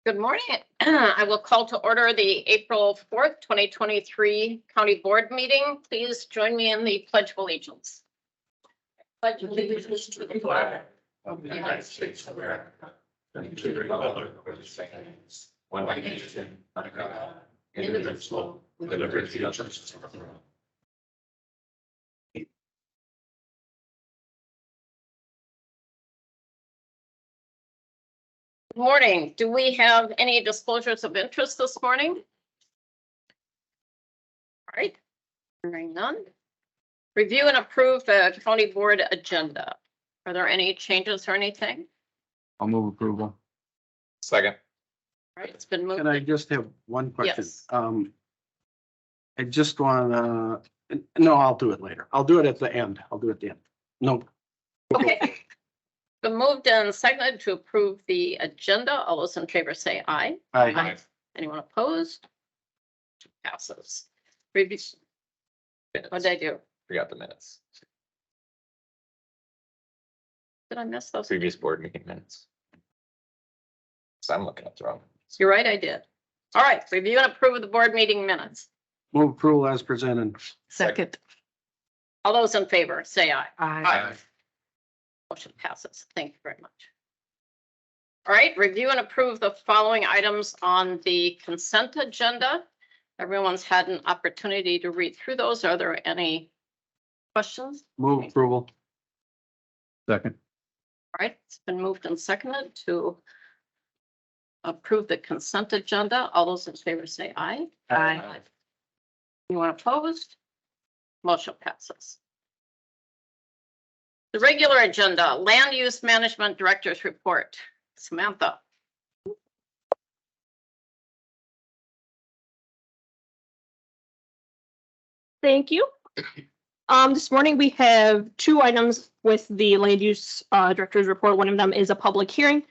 Good morning. I will call to order the April 4th, 2023 County Board meeting. Please join me in the Pledge of Allegiance. Pledge allegiance to the flag of the United States of America and to the republic for which it stands, one nation, under God, indivisible, with liberty and justice for all. Good morning. Do we have any disclosures of interest this morning? All right, hearing none. Review and approve the county board agenda. Are there any changes or anything? I'll move approval. Second. All right, it's been moved. Can I just have one question? Yes. I just want to, no, I'll do it later. I'll do it at the end. I'll do it at the end. No. Okay. Been moved and seconded to approve the agenda. All those in favor say aye. Aye. Anyone opposed? Passes. Review. What did I do? Forgot the minutes. Did I miss those? Previous board meeting minutes. So I'm looking at the wrong. You're right, I did. All right, review and approve the board meeting minutes. Move approval as presented. Second. All those in favor say aye. Aye. Motion passes. Thank you very much. All right, review and approve the following items on the consent agenda. Everyone's had an opportunity to read through those. Are there any questions? Move approval. Second. All right, it's been moved and seconded to approve the consent agenda. All those in favor say aye. Aye. Anyone opposed? Motion passes. The regular agenda, Land Use Management Director's Report. Samantha. Thank you. This morning we have two items with the land use director's report. One of them is a public hearing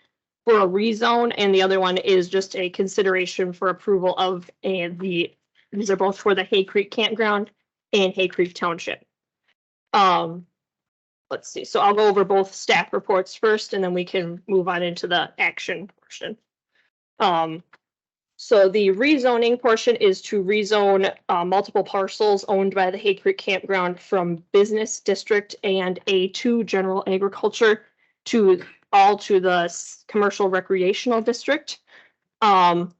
for a rezone, and the other one is just a consideration for approval of these are both for the Hay Creek Campground and Hay Creek Township. Let's see. So I'll go over both staff reports first, and then we can move on into the action portion. So the rezoning portion is to rezone multiple parcels owned by the Hay Creek Campground from business district and A2 general agriculture to the commercial recreational district.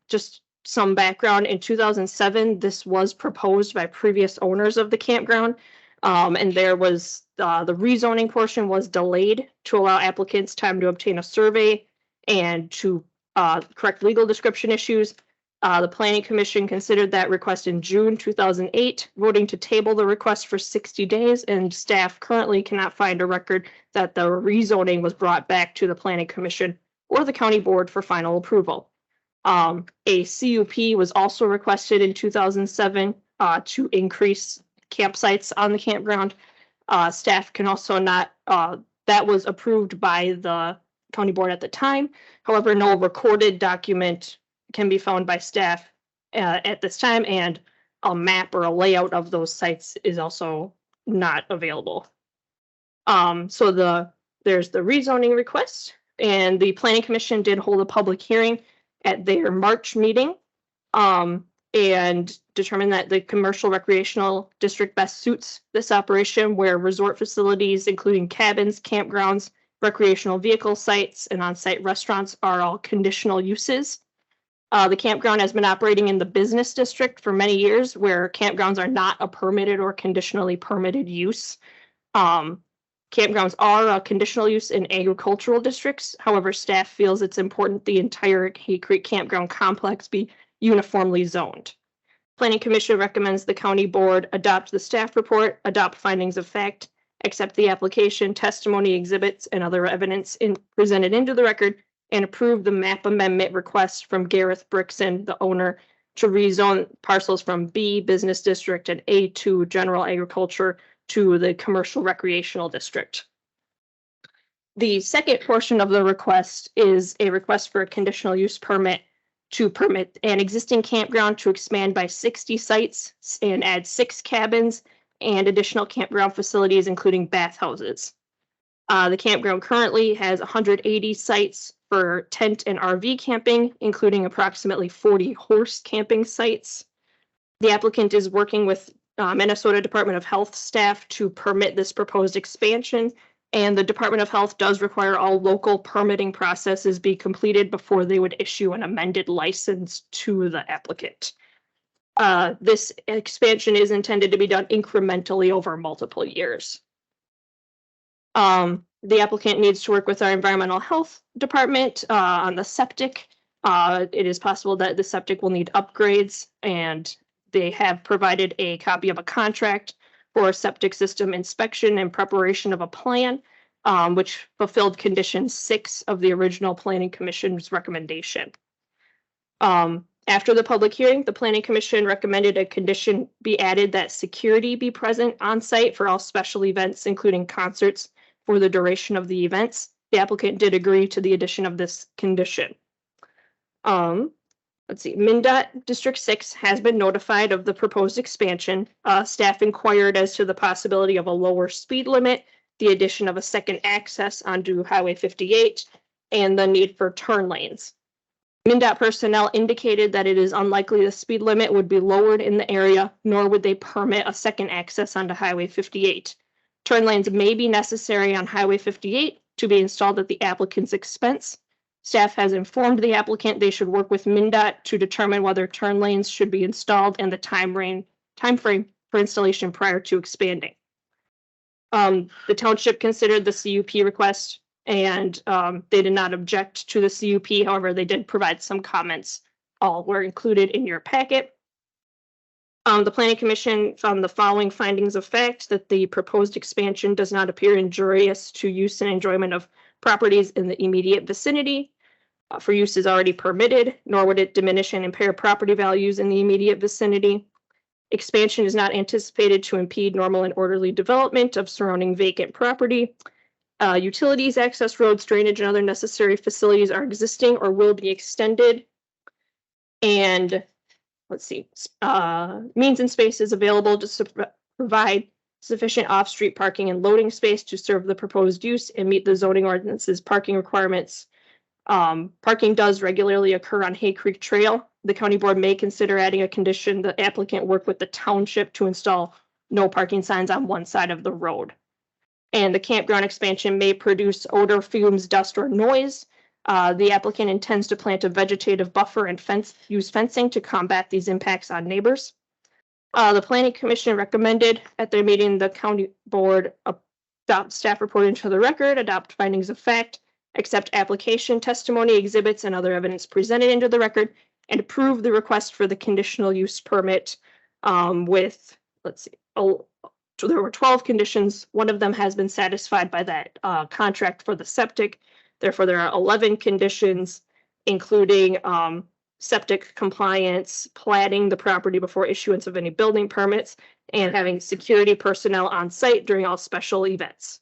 Just some background, in 2007, this was proposed by previous owners of the campground. And there was the rezoning portion was delayed to allow applicants time to obtain a survey and to correct legal description issues. The Planning Commission considered that request in June 2008, voting to table the request for 60 days, and staff currently cannot find a record that the rezoning was brought back to the Planning Commission or the County Board for final approval. A CUP was also requested in 2007 to increase campsites on the campground. Staff can also not, that was approved by the County Board at the time. However, no recorded document can be found by staff at this time, and a map or a layout of those sites is also not available. So there's the rezoning request, and the Planning Commission did hold a public hearing at their March meeting and determined that the commercial recreational district best suits this operation, where resort facilities, including cabins, campgrounds, recreational vehicle sites, and on-site restaurants are all conditional uses. The campground has been operating in the business district for many years, where campgrounds are not a permitted or conditionally permitted use. Campgrounds are a conditional use in agricultural districts. However, staff feels it's important the entire Hay Creek Campground complex be uniformly zoned. Planning Commission recommends the County Board adopt the staff report, adopt findings of fact, accept the application, testimony, exhibits, and other evidence presented into the record, and approve the map amendment request from Gareth Brickson, the owner, to rezone parcels from B Business District and A2 General Agriculture to the Commercial Recreational District. The second portion of the request is a request for a conditional use permit to permit an existing campground to expand by 60 sites and add 6 cabins and additional campground facilities, including bathhouses. The campground currently has 180 sites for tent and RV camping, including approximately 40 horse camping sites. The applicant is working with Minnesota Department of Health staff to permit this proposed expansion. And the Department of Health does require all local permitting processes be completed before they would issue an amended license to the applicant. This expansion is intended to be done incrementally over multiple years. The applicant needs to work with our environmental health department on the septic. It is possible that the septic will need upgrades, and they have provided a copy of a contract for septic system inspection and preparation of a plan, which fulfilled condition 6 of the original Planning Commission's recommendation. After the public hearing, the Planning Commission recommended a condition be added that security be present on site for all special events, including concerts, for the duration of the events. The applicant did agree to the addition of this condition. Let's see, MnDOT District 6 has been notified of the proposed expansion. Staff inquired as to the possibility of a lower speed limit, the addition of a second access onto Highway 58, and the need for turn lanes. MnDOT personnel indicated that it is unlikely the speed limit would be lowered in the area, nor would they permit a second access onto Highway 58. Turn lanes may be necessary on Highway 58 to be installed at the applicant's expense. Staff has informed the applicant they should work with MnDOT to determine whether turn lanes should be installed and the time frame for installation prior to expanding. The township considered the CUP request, and they did not object to the CUP. However, they did provide some comments. All were included in your packet. The Planning Commission found the following findings of fact: that the proposed expansion does not appear injurious to use and enjoyment of properties in the immediate vicinity. For use is already permitted, nor would it diminish and impair property values in the immediate vicinity. Expansion is not anticipated to impede normal and orderly development of surrounding vacant property. Utilities, access roads, drainage, and other necessary facilities are existing or will be extended. And let's see, means and space is available to provide sufficient off-street parking and loading space to serve the proposed use and meet the zoning ordinance's parking requirements. Parking does regularly occur on Hay Creek Trail. The county board may consider adding a condition the applicant work with the township to install no parking signs on one side of the road. And the campground expansion may produce odor, fumes, dust, or noise. The applicant intends to plant a vegetative buffer and use fencing to combat these impacts on neighbors. The Planning Commission recommended at their meeting the county board adopt staff report into the record, adopt findings of fact, accept application, testimony, exhibits, and other evidence presented into the record, and approve the request for the conditional use permit with, let's see, so there were 12 conditions. One of them has been satisfied by that contract for the septic. Therefore, there are 11 conditions, including septic compliance, platting the property before issuance of any building permits, and having security personnel on site during all special events.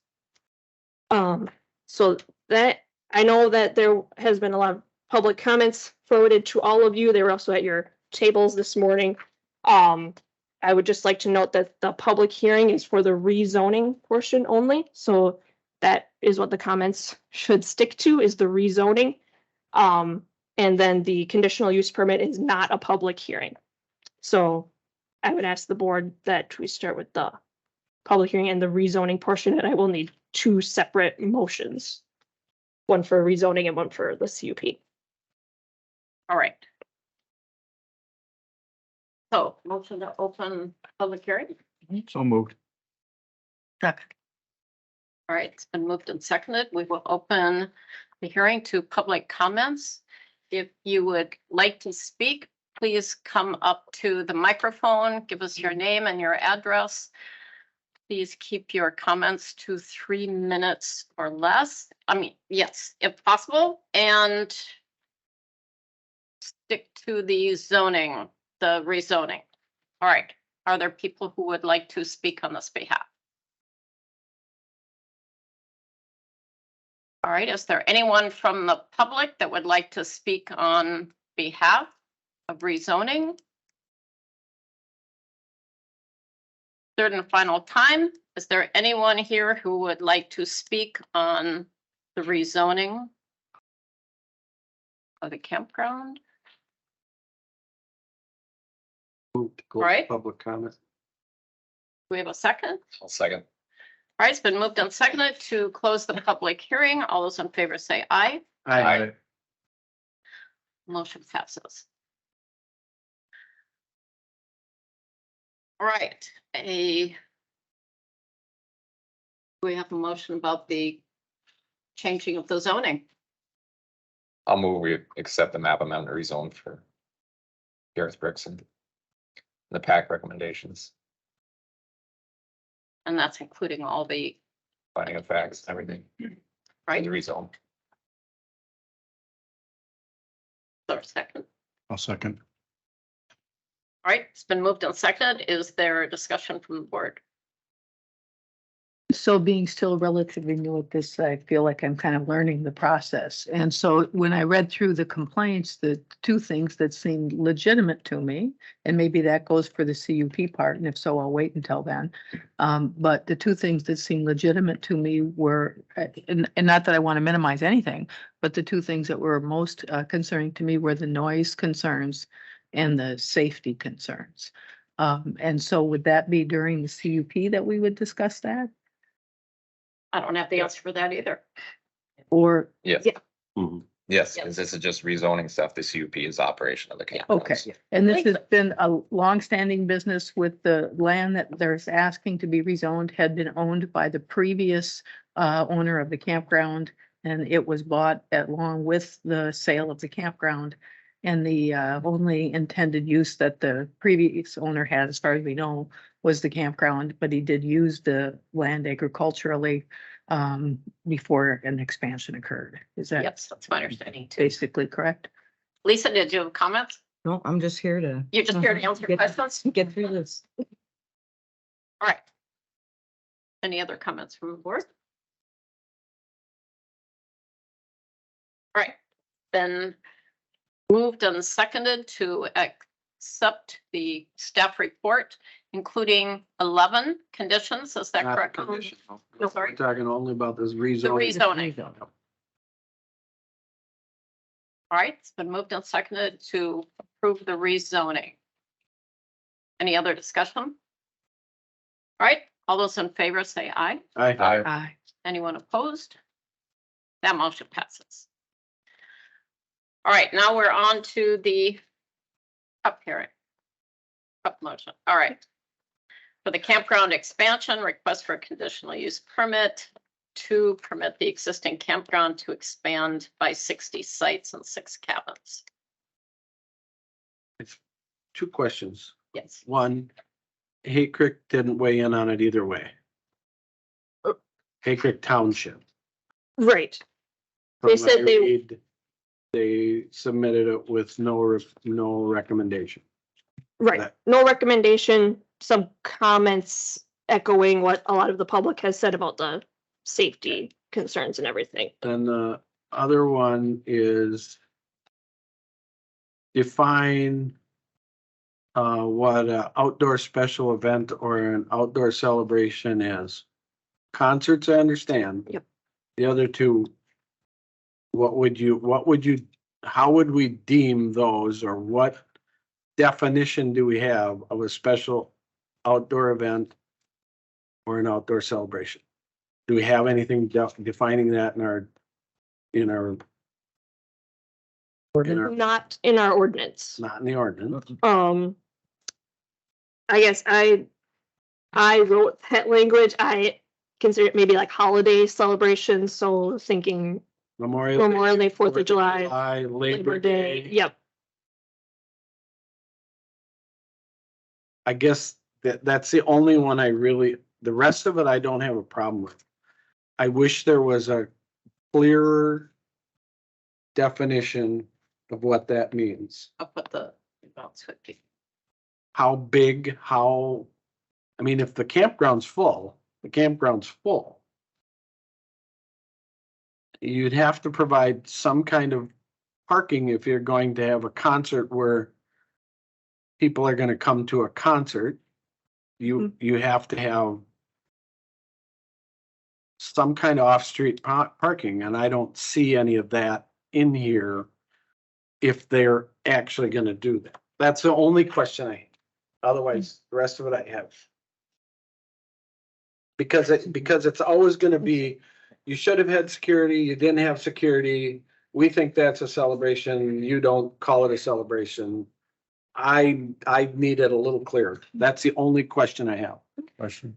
So that, I know that there has been a lot of public comments forwarded to all of you. They were also at your tables this morning. I would just like to note that the public hearing is for the rezoning portion only. So that is what the comments should stick to, is the rezoning. And then the conditional use permit is not a public hearing. So I would ask the board that we start with the public hearing and the rezoning portion, and I will need 2 separate motions. One for rezoning and one for the CUP. All right. So motion to open public hearing. So moved. All right, it's been moved and seconded. We will open the hearing to public comments. If you would like to speak, please come up to the microphone, give us your name and your address. Please keep your comments to 3 minutes or less. I mean, yes, if possible, and stick to the zoning, the rezoning. All right, are there people who would like to speak on this behalf? All right, is there anyone from the public that would like to speak on behalf of rezoning? Third and final time, is there anyone here who would like to speak on the rezoning? of the campground. Move to close Right. Public comment. Do we have a second? I'll second. All right, it's been moved and seconded to close the public hearing. All those in favor say aye. Aye. Motion passes. All right, we have a motion about the changing of the zoning. I'll move, we accept the map amendment rezone for Gareth Brooks and the PAC recommendations, And that's including all the, finding of facts, everything. right, The rezone. or second. I'll second. All right, it's been moved and seconded. Is there a discussion from the board? So being still relatively new at this, I feel like I'm kind of learning the process. And so when I read through the complaints, the two things that seemed legitimate to me, and maybe that goes for the CUP part, and if so, I'll wait until then. But the two things that seemed legitimate to me were, and not that I want to minimize anything, but the two things that were most concerning to me were the noise concerns and the safety concerns. And so would that be during the CUP that we would discuss that? I don't have the answer for that either. Or, Yes. Yeah. Yes, Yes. because this is just rezoning stuff. The CUP is operation of the camp. okay, and this has been a longstanding business with the land that there's asking to be rezoned had been owned by the previous owner of the campground. And it was bought along with the sale of the campground. And the only intended use that the previous owner had, as far as we know, was the campground, but he did use the land agriculturally before an expansion occurred. Is that Yes, that's my understanding too. basically correct? Lisa, did you have comments? No, I'm just here to. You're just here to answer Get- questions? Get through this. All right. Any other comments from the board? All right, then moved and seconded to accept the staff report, including 11 conditions. Is that Not correct? conditional. No, sorry. We're talking only about this The rezoning. rezoning. All right, it's been moved and seconded to approve the rezoning. Any other discussion? All right, all those in favor say aye. Aye. Aye. Anyone opposed? That motion passes. All right, now we're on to the cup hearing. Cup motion, all right. For the campground expansion, request for a conditional use permit to permit the existing campground to expand by 60 sites and 6 cabins. Two questions. Yes, One, Hay Creek didn't weigh in on it either way. Hay Creek Township. Right. From They said what I they- read, they submitted it with no recommendation. Right, That- no recommendation, some comments echoing what a lot of the public has said about the safety concerns and everything. Then the other one is define what an outdoor special event or an outdoor celebration is. Concerts, I understand. Yep. The other two, how would we deem those, or what definition do we have of a special outdoor event or an outdoor celebration? Do we have anything defining that in our Not in our ordinance. not in the ordinance? I guess I wrote that language. I consider it maybe like holiday celebrations, so thinking Memorial Day, 4th of July, Labor Day. Yep, I guess that's the only one the rest of it I don't have a problem with. I wish there was a clearer definition of what that means. I'll put the about 50. How big, I mean, if the campground's full, the campground's full. You'd have to provide some kind of parking if you're going to have a concert where people are gonna come to a concert. You have to have some kind of off-street parking, and I don't see any of that in here if they're actually gonna do that. That's the only question I have. Otherwise, the rest of it I have. Because it's always gonna be, you should have had security, you didn't have security. We think that's a celebration, you don't call it a celebration. I need it a little clearer. That's the only question I have. Question.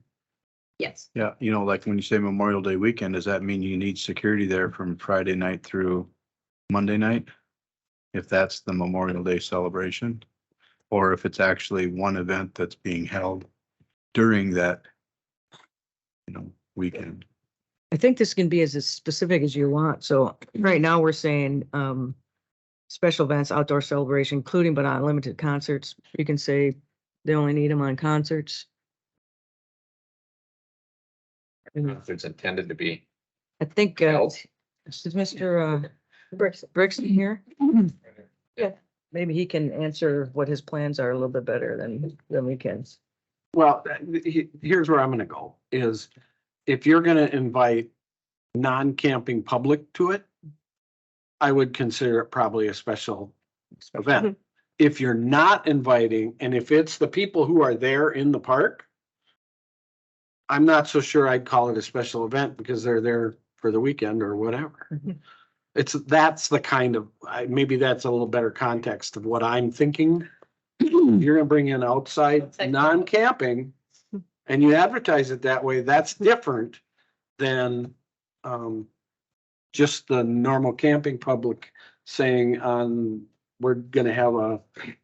Yes. Yeah, you know, like when you say Memorial Day weekend, does that mean you need security there from Friday night through Monday night? If that's the Memorial Day celebration? Or if it's actually one event that's being held during that, weekend? I think this can be as specific as you want. So right now we're saying, special events, outdoor celebration, including but not limited concerts. You can say they only need them on concerts. If it's intended to be. I think, Held. is Mr. Brixton here? Yeah, maybe he can answer what his plans are a little bit better than we can. Well, here's where I'm gonna go, is if you're gonna invite non-camping public to it, I would consider it probably a special event. If you're not inviting, and if it's the people who are there in the park, I'm not so sure I'd call it a special event because they're there for the weekend or whatever. That's the kind of, maybe that's a little better context of what I'm thinking. You're gonna bring in outside, non-camping, and you advertise it that way, that's different than just the normal camping public saying we're gonna have a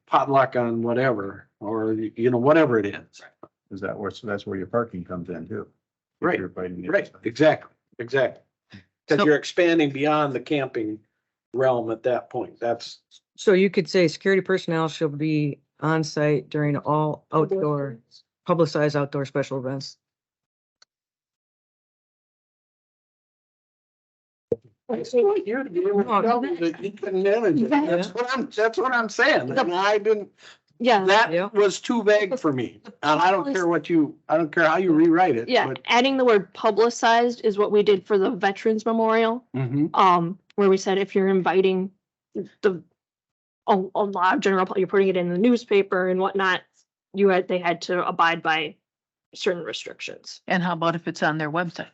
potluck on whatever, or, whatever it is. Is that where, so that's where your parking comes in too? If Right, you're inviting the Right, outside. exactly. Because So- you're expanding beyond the camping realm at that point. That's, So you could say security personnel shall be on site during all outdoor, publicized outdoor special events. you're to be able to tell me that you can manage it. That's what I'm saying. And I didn't, Yeah, Yeah. that was too vague for me. And I don't care how you rewrite it. yeah, but- adding the word publicized is what we did for the Veterans Memorial. Mhm. Where we said if you're inviting a lot of general, you're putting it in the newspaper and whatnot, they had to abide by certain restrictions. And how about if it's on their website?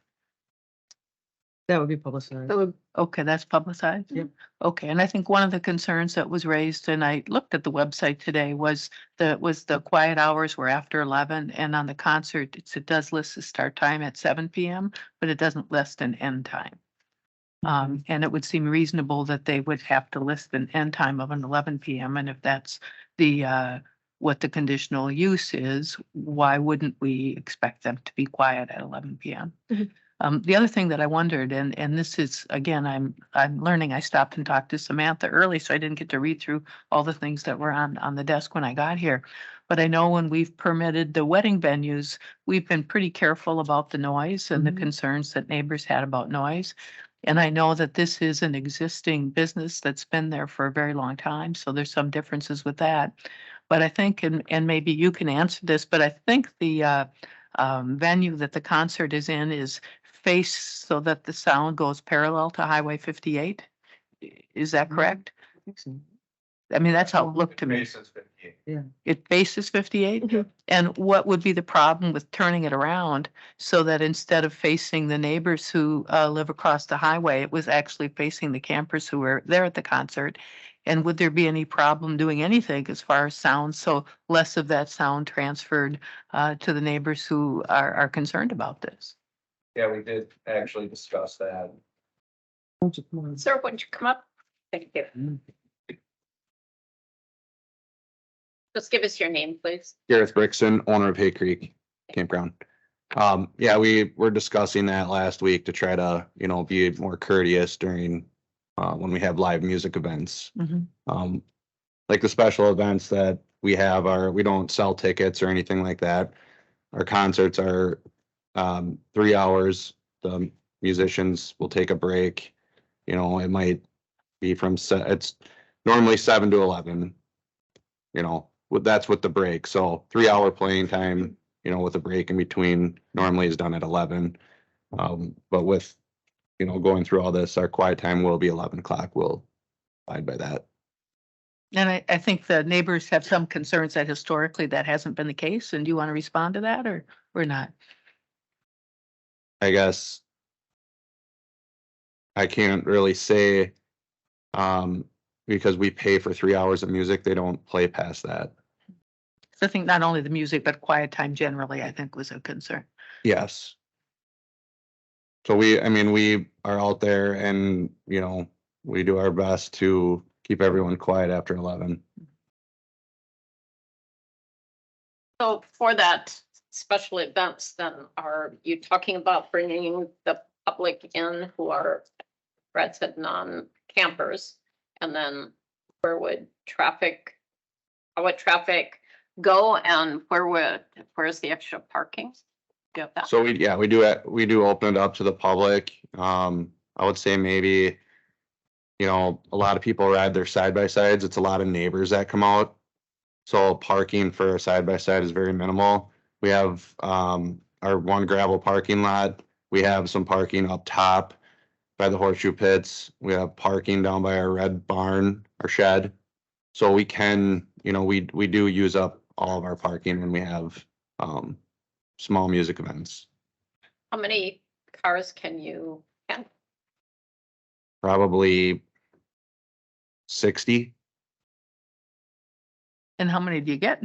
That would be publicized. That would, Okay, that's publicized? Yep. Okay, and I think one of the concerns that was raised, and I looked at the website today, was the quiet hours were after 11, and on the concert, it does list the start time at 7 PM, but it doesn't list an end time. And it would seem reasonable that they would have to list an end time of an 11 PM, and if that's what the conditional use is, why wouldn't we expect them to be quiet at 11 PM? Mhm. The other thing that I wondered, and this is, again, I'm learning, I stopped and talked to Samantha early, so I didn't get to read through all the things that were on the desk when I got here. But I know when we've permitted the wedding venues, we've been pretty careful about the noise and the Mhm. concerns that neighbors had about noise. And I know that this is an existing business that's been there for a very long time, so there's some differences with that. But I think, and maybe you can answer this, but I think the venue that the concert is in is faced so that the sound goes parallel to Highway 58. Is that correct? I think so. I mean, that's how it looked to me. It faces 58? Mhm. And what would be the problem with turning it around so that instead of facing the neighbors who live across the highway, it was actually facing the campers who were there at the concert? And would there be any problem doing anything as far as sound, so less of that sound transferred to the neighbors who are concerned about this? Yeah, we did actually discuss that. Sir, would you come up? Thank you. Just give us your name, please. Gareth Brixton, owner of Hay Creek Campground. Yeah, we were discussing that last week to try to, be more courteous during, when we have live music events. Mhm. Like the special events that we have we don't sell tickets or anything like that. Our concerts are, 3 hours. The musicians will take a break. It might be it's normally 7 to 11. That's with the break. So 3 hour playing time, with a break in between normally is done at 11. But with, going through all this, our quiet time will be 11 o'clock. We'll abide by that. And I think the neighbors have some concerns that historically that hasn't been the case. And do you want to respond to that or not? I guess I can't really say, because we pay for 3 hours of music, they don't play past that. So I think not only the music, but quiet time generally, I think was a concern. Yes. So we are out there and, we do our best to keep everyone quiet after 11. So for that special events, then are you talking about bringing the public in who are, Brad said, non-campers? And then how would traffic go and where's the extra parking? Do you have that? So we do open it up to the public. I would say maybe, a lot of people ride their side by sides. It's a lot of neighbors that come out. So parking for a side by side is very minimal. We have, our one gravel parking lot. We have some parking up top by the horseshoe pits. We have parking down by our red barn, our shed. So we can, we do use up all of our parking when we have, small music events. How many cars can you handle? Probably 60. And how many do you get?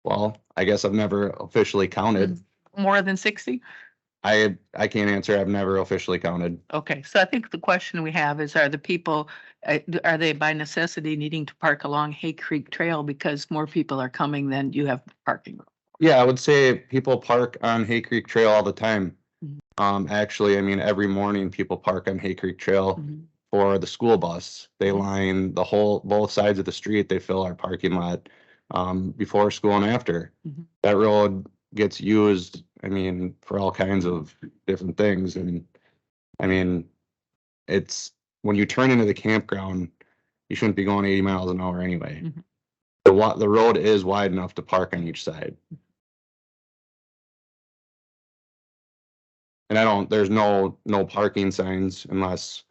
Well, I guess I've never officially counted. More than 60? I can't answer. I've never officially counted. Okay, so I think the question we have is, are the people, are they by necessity needing to park along Hay Creek Trail because more people are coming than you have parking? Yeah, I would say people park on Hay Creek Trail all the time. Mhm. Actually, every morning people park on Hay Creek Trail Mhm. for the school bus. They line both sides of the street. They fill our parking lot, before school and after. Mhm. That road gets used, for all kinds of different things. And it's, when you turn into the campground, you shouldn't be going 80 miles an hour anyway. Mhm. The road is wide enough to park on each side. And there's no parking signs unless,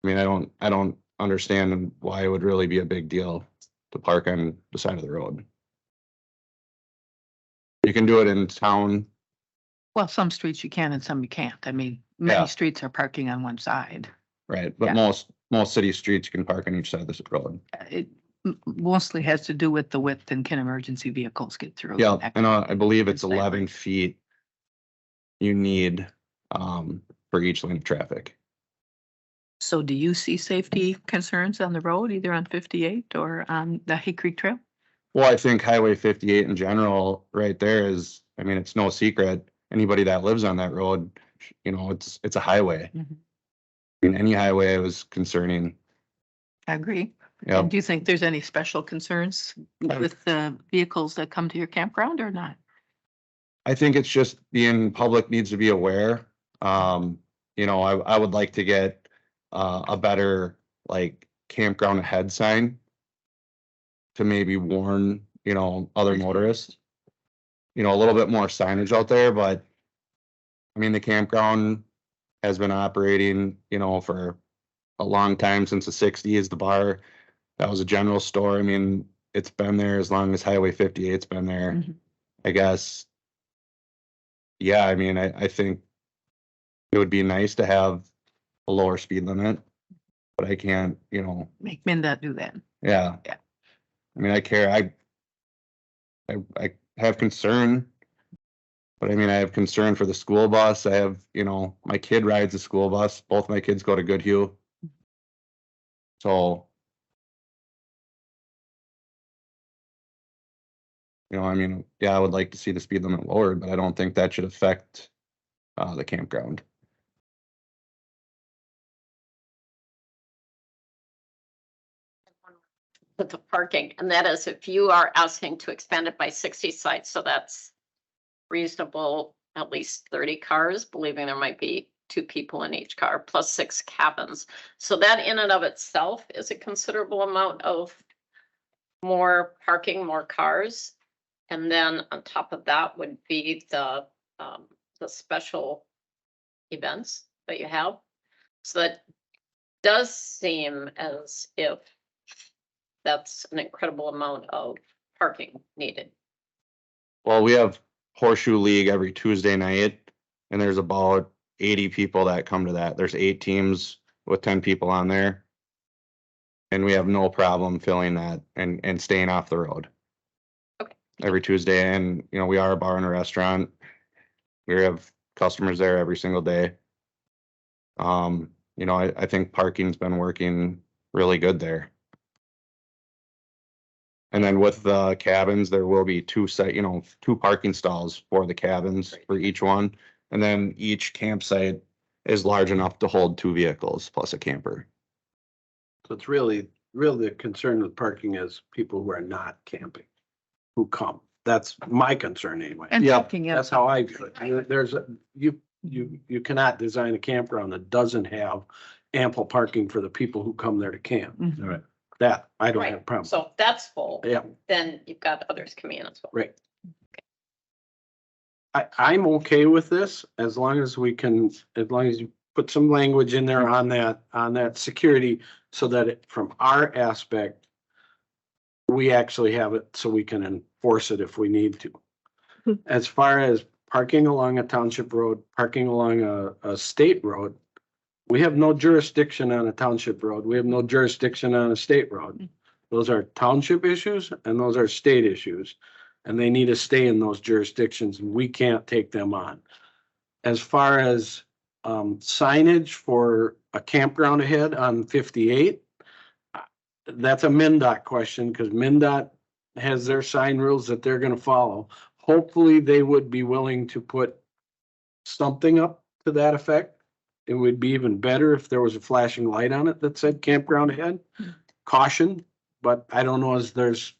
I don't understand why it would really be a big deal to park on the side of the road. You can do it in town. Well, some streets you can and some you can't. Yeah. Many streets are parking on one side. Right, but Yeah. most city streets you can park on each side of this road. It mostly has to do with the width and can emergency vehicles get through. Yeah, and I believe it's Exactly. 11 feet you need, for each lane of traffic. So do you see safety concerns on the road, either on 58 or on the Hay Creek Trail? Well, I think Highway 58 in general, right there is, it's no secret. Anybody that lives on that road, it's a highway. Mhm. Any highway was concerning. I agree. Yeah, And do you think there's any special concerns with the vehicles that come to your campground or not? I think it's just public needs to be aware. I would like to get, a better, like, campground ahead sign to maybe warn, other motorists. A little bit more signage out there, but the campground has been operating, for a long time, since the 60s. The bar, that was a general store. It's been there as long as Highway 58's been there. Mhm. I guess. Yeah, I think it would be nice to have a lower speed limit, but I can't, Make MnDOT do that. yeah. Yeah. I care. I have concern, but I have concern for the school bus. I have, my kid rides the school bus. Both my kids go to Goodhue. So, yeah, I would like to see the speed limit lowered, but I don't think that should affect, the campground. With the parking, and that is if you are asking to expand it by 60 sites, so that's reasonable, at least 30 cars, believing there might be 2 people in each car, plus 6 cabins. So that in and of itself is a considerable amount of more parking, more cars. And then on top of that would be the special events that you have. So that does seem as if that's an incredible amount of parking needed. Well, we have Horseshoe League every Tuesday night, and there's about 80 people that come to that. There's 8 teams with 10 people on there. And we have no problem filling that and staying off the road. Okay. Every Tuesday, and you know, we are a bar and a restaurant. We have customers there every single day. You know, I think parking's been working really good there. And then with the cabins, there will be 2 parking stalls for the cabins for each one. And then each campsite is large enough to hold 2 vehicles plus a camper. So it's really the concern with parking is people who are not camping, who come. That's my concern anyway. And Yeah, looking at- That's how I view it. There's, you cannot design a campground that doesn't have ample parking for the people who come there to camp. Mhm. All right. That, I don't have a Right, problem. so if that's full, Yeah, then you've got others coming in as well. right. I'm okay with this as long as we can, as long as you put some language in there on that security so that it, from our aspect, we actually have it so we can enforce it if we need to. As far as parking along a township road, parking along a state road, we have no jurisdiction on a township road. We have no jurisdiction on a state road. Those are township issues and those are state issues. And they need to stay in those jurisdictions. We can't take them on. As far as signage for a campground ahead on 58, that's a MnDOT question because MnDOT has their sign rules that they're going to follow. Hopefully, they would be willing to put something up to that effect. It would be even better if there was a flashing light on it that said campground ahead. Caution, but I don't know as there's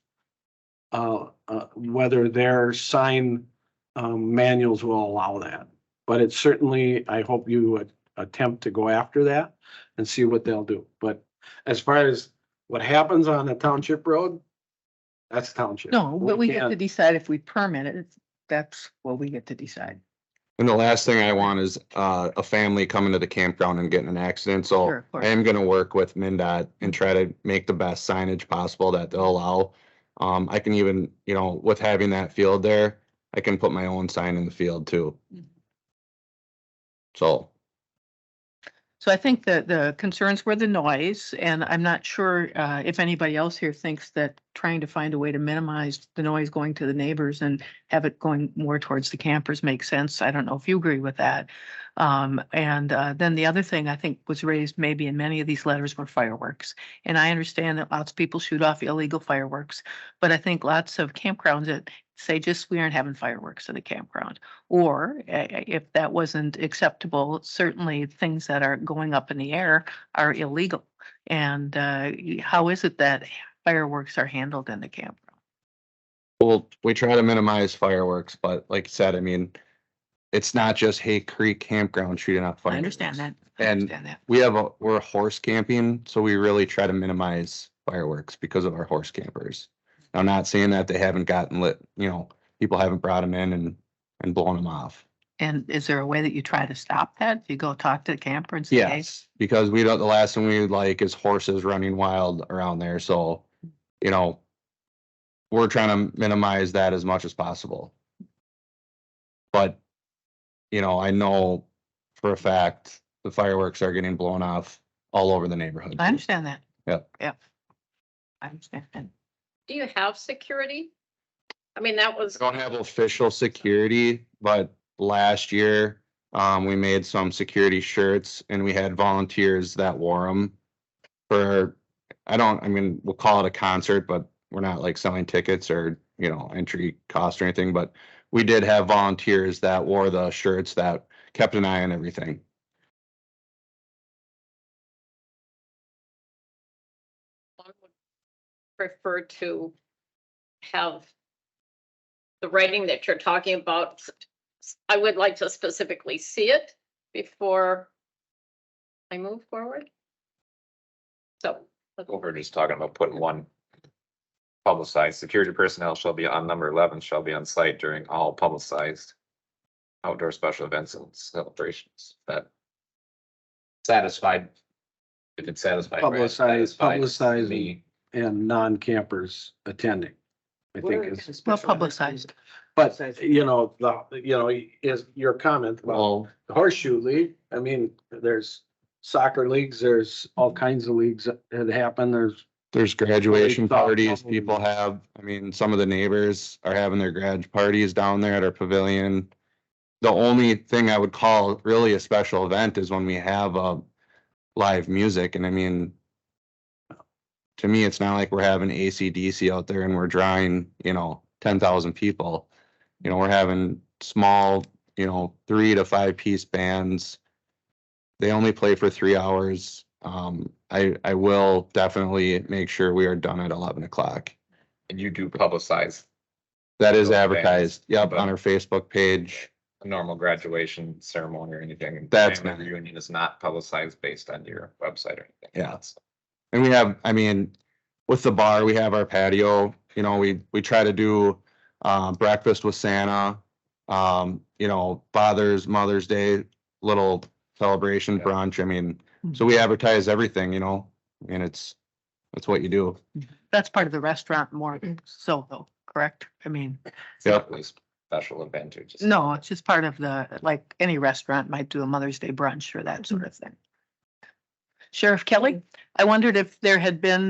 whether their sign manuals will allow that. But it's certainly, I hope you would attempt to go after that and see what they'll do. But as far as what happens on a township road, that's township. No, but we get to can't- decide if we permit it. That's what we get to decide. And the last thing I want is a family coming to the campground and getting in an accident. So Sure, of course. I am gonna work with MnDOT and try to make the best signage possible that they'll allow. I can even, you know, with having that field there, I can put my own sign in the field too. So, So I think that the concerns were the noise, and I'm not sure if anybody else here thinks that trying to find a way to minimize the noise going to the neighbors and have it going more towards the campers makes sense. I don't know if you agree with that. Then the other thing I think was raised maybe in many of these letters were fireworks. And I understand that lots of people shoot off illegal fireworks, but I think lots of campgrounds that say just we aren't having fireworks at a campground. Or if that wasn't acceptable, certainly things that are going up in the air are illegal. And how is it that fireworks are handled in the campground? well, we try to minimize fireworks, but like you said, I mean, it's not just Hay Creek Campground shooting up I fireworks. understand that. I And understand that. we're horse camping, so we really try to minimize fireworks because of our horse campers. I'm not saying that they haven't gotten lit, you know, people haven't brought them in and blown them off. And is there a way that you try to stop that? Do you go talk to the camper and say, hey, Yes, because we don't, the last thing we would like is horses running wild around there, so, you know, we're trying to minimize that as much as possible. But, you know, I know for a fact the fireworks are getting blown off all over the neighborhood. I understand that. Yep. Yep. I understand that. Do you have security? I mean, that was, We don't have official security, but last year, we made some security shirts and we had volunteers that wore them for, we'll call it a concert, but we're not like selling tickets or, you know, entry cost or anything, but we did have volunteers that wore the shirts that kept an eye on everything. one would prefer to have the writing that you're talking about. I would like to specifically see it before I move forward. So, We're just talking about putting one publicized, security personnel shall be on number 11 shall be on site during all publicized outdoor special events and celebrations. That satisfied, if it's satisfied. right, Publicized satisfied publicized me. and non-campers attending. I think is, Well publicized. but you know, is your comment about Well, the horseshoe league. I mean, there's soccer leagues, there's all kinds of leagues that happen. there's graduation Well, parties people have. I mean, some of the neighbors are having their grad parties down there at our pavilion. The only thing I would call really a special event is when we have live music. And I mean, to me, it's not like we're having AC/DC out there and we're drawing, 10,000 people. We're having small, 3 to 5 piece bands. They only play for 3 hours. I will definitely make sure we are done at 11 o'clock. And you do publicize That is Those advertised, bands, yep, but- on our Facebook page. a normal graduation ceremony or anything. That's Family not- reunion is not publicized based on your website or anything. Yeah. And we have, I mean, with the bar, we have our patio, we try to do breakfast with Santa. Father's, Mother's Day, little celebration Yeah. brunch. I mean, so we advertise everything, and it's what you do. That's part of the restaurant more so though, correct? I mean, It's not really special event or just. no, it's just part of like any restaurant might do a Mother's Day brunch or that sort of thing. Sheriff Kelly, I wondered if there had been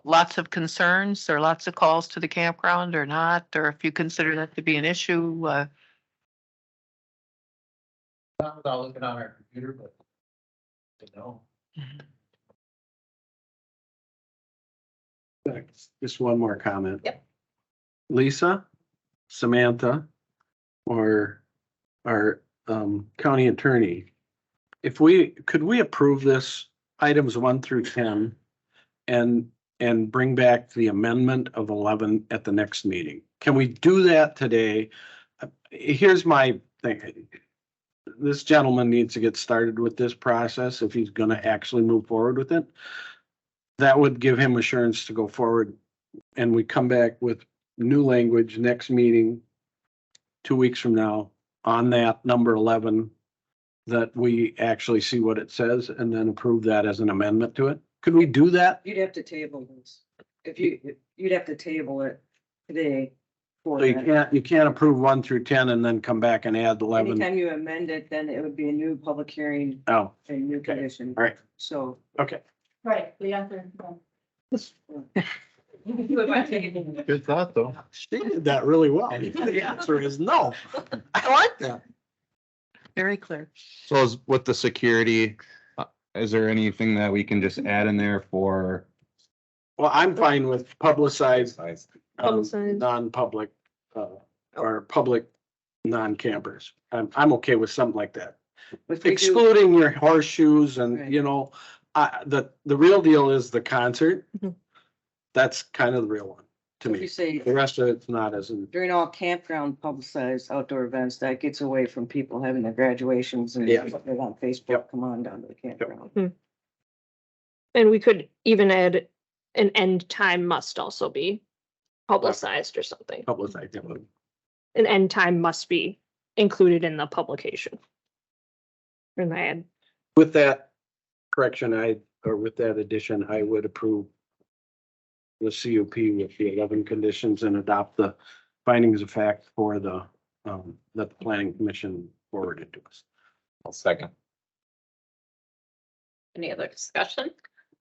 lots of concerns or lots of calls to the campground or not, or if you consider that to be an issue. Not without looking on our computer, but. No. just one more comment. Yep. Lisa, Samantha, or our county attorney, could we approve this items 1 through 10 and bring back the amendment of 11 at the next meeting? Can we do that today? Here's my thing. This gentleman needs to get started with this process if he's gonna actually move forward with it. That would give him assurance to go forward, and we come back with new language next meeting, 2 weeks from now, on that number 11, that we actually see what it says and then approve that as an amendment to it. Could we do that? You'd have to table this. You'd have to table it today. So you can't approve 1 through 10 and then come back and add 11. Anytime you amend it, then it would be a new public hearing Oh, and new Okay. condition. all right, So. okay. Right, the other. Good thought, though. She did that really well. The answer is no. I like that. Very clear. So is with the security, is there anything that we can just add in there for? Well, I'm fine with publicized, Publicized. non-public, or public non-campers. I'm okay with something like that. Excluding your horseshoes and, Right. the real deal is the concert. Mhm. That's kind of the real one to If you me. say The rest of it's not as, during all campground publicized outdoor events, that gets away from people having their graduations and Yeah. putting it on Facebook, Yep. come on down to the campground. And we could even add an end time must also be publicized or something. publicized. An end time must be included in the publication. And I With that correction, with that addition, I would approve the CUP with the 11 conditions and adopt the findings of fact for that the planning commission forwarded to us. I'll second. Any other discussion?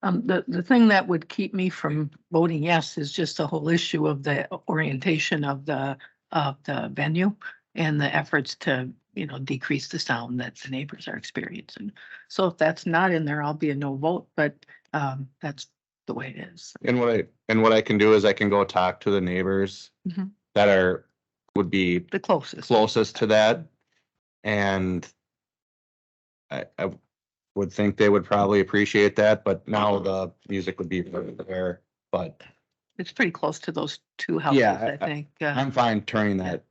The thing that would keep me from voting yes is just the whole issue of the orientation of the venue and the efforts to, decrease the sound that the neighbors are experiencing. So if that's not in there, I'll be a no vote, but that's the way it is. And what I can do is I can go talk to the neighbors Mhm. that would be The closest. closest to that. And I would think they would probably appreciate that, but now the music would be there, but It's pretty close to those two houses, Yeah, I think. I'm fine turning that.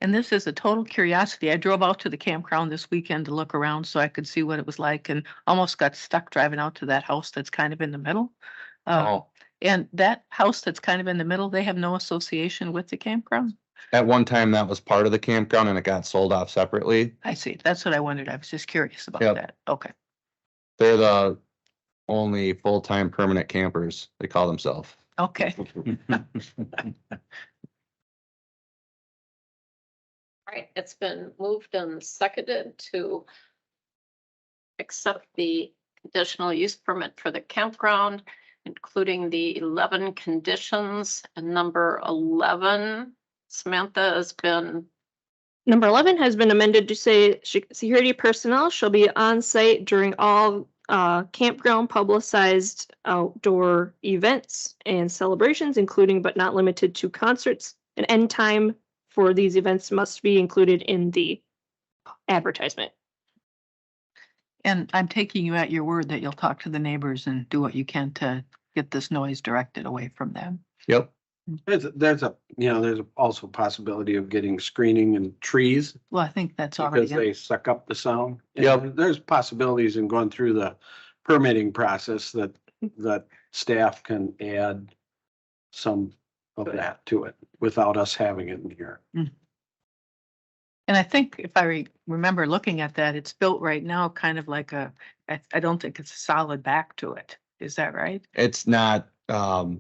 And this is a total curiosity. I drove out to the campground this weekend to look around so I could see what it was like and almost got stuck driving out to that house that's kind of in the middle. Oh, And that house that's kind of in the middle, they have no association with the campground? at one time that was part of the campground and it got sold off separately. I see. That's what I wondered. I was just curious about Yep. that. Okay. They're only full-time permanent campers, they call themselves. Okay. All right, it's been moved and seconded to accept the conditional use permit for the campground, including the 11 conditions, and number 11, Samantha, has been, Number 11 has been amended to say security personnel shall be on site during all campground publicized outdoor events and celebrations, including but not limited to concerts. An end time for these events must be included in the advertisement. And I'm taking you at your word that you'll talk to the neighbors and do what you can to get this noise directed away from them. Yep. There's also a possibility of getting screening and trees Well, I think that's already, because they suck up the sound. Yep. And there's possibilities in going through the permitting process that staff can add some of that to it without us having it in here. and I think if I remember looking at that, it's built right now kind of like I don't think it's a solid back to it. Is that right? It's not, well,